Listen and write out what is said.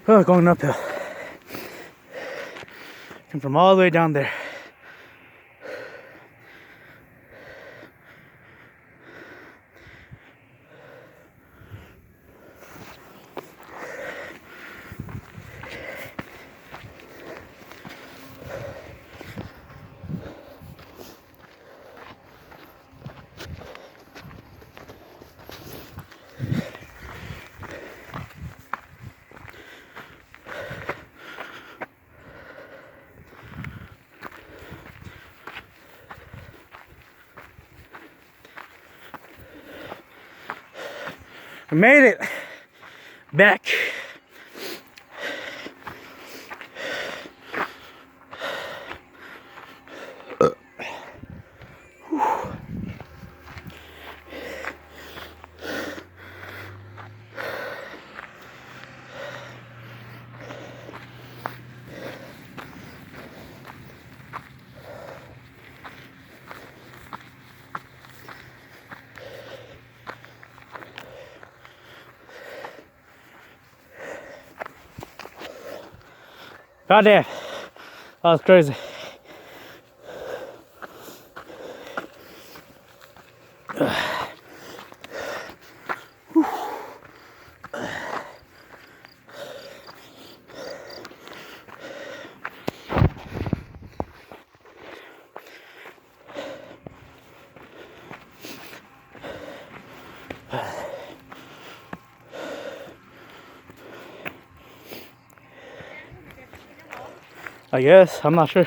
Oh, going uphill. Came from all the way down there. I made it back. God damn, that was crazy. I guess, I'm not sure.